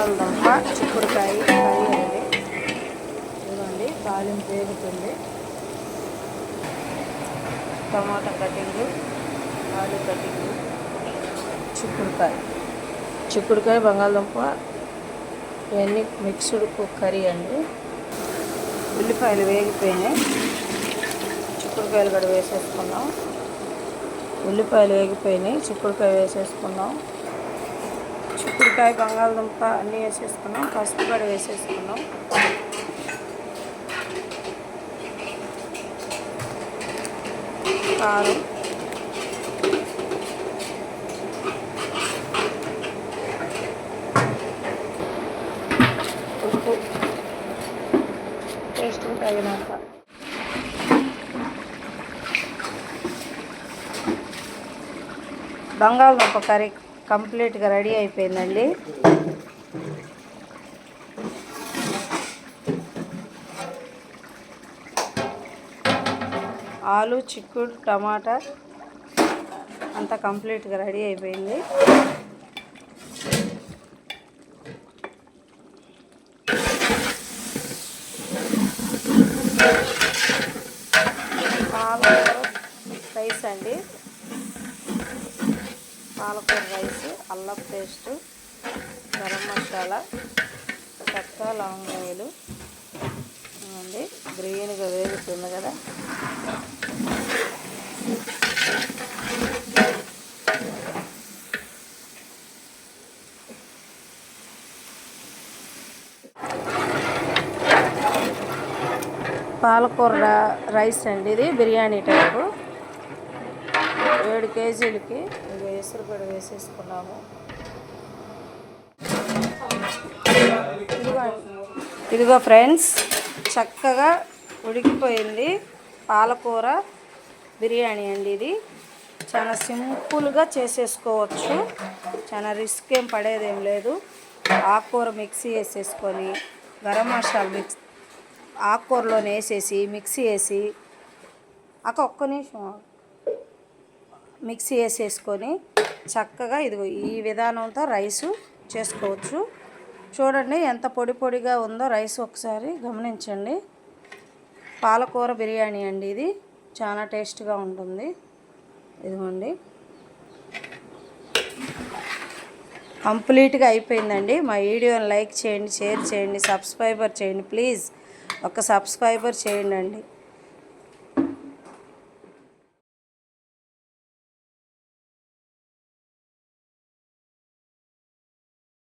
బంగాళదుంప చిక్కుడుకాయ కర్రీ అండి. ఇదిగోండి తాలింపు వేగుతుంది. టమాటా కటింగు, ఆలు కటింగు, చిక్కుడుకాయ బంగాళదుంప ఇవన్నీ మిక్స్డ్ కర్రీ అండి. ఉల్లిపాయలు వేగిపోయినాయి. చిక్కుడుకాయలు కూడా వేసేసుకున్నాం. ఉల్లిపాయలు వేగిపోయినాయి, చిక్కుడుకాయ వేసేసుకున్నాం. చిక్కుడుకాయ బంగాళదుంప అన్నీ వేసేసుకున్నాం. పసుపు కూడా వేసేసుకున్నాం. కారం, ఉప్పు టేస్ట్కి తగినంత. బంగాళదుంప కర్రీ కంప్లీట్గా రెడీ అయిపోయిందండి. ఆలు, చిక్కుడు, టమాటా అంతా కంప్లీట్గా రెడీ అయిపోయింది. పాలకూర రైస్ అండి. పాలకూర రైస్, అల్లం పేస్టు, గరం మసాలా, చెక్క, లవంగాయలు అండి. గ్రీన్గా వేగుతుంది కదా. పాలకూర రైస్ అండి. ఇది బిర్యానీ టైపు. 7 కేజీలకి వేసురు కూడా వేసేసుకున్నాము. ఇదిగో ఫ్రెండ్స్, చక్కగా ఉడికిపోయింది పాలకూర బిర్యానీ అండి. ఇది చాలా సింపుల్గా చేసేసుకోవచ్చు. చాలా రిస్క్ ఏం పడేదేం లేదు. ఆకుకూర మిక్సీ వేసేసుకొని, గరం మసాలా ఆకుకూరలోనే వేసేసి మిక్సీ వేసి ఒక్క నిమిషం మిక్సీ వేసేసుకొని చక్కగా ఇదిగో ఈ విధానంతో రైసు చేసుకోవచ్చు. చూడండి ఎంత పొడి పొడిగా ఉందో రైస్, ఒకసారి గమనించండి. పాలకూర బిర్యానీ అండి. ఇది చాలా టేస్ట్గా ఉంటుంది. ఇదిగోండి కంప్లీట్గా అయిపోయిందండి. మా వీడియోని లైక్ చేయండి, షేర్ చేయండి, సబ్స్క్రైబర్ చేయండి. ప్లీజ్ ఒక సబ్స్క్రైబర్ చేయండి.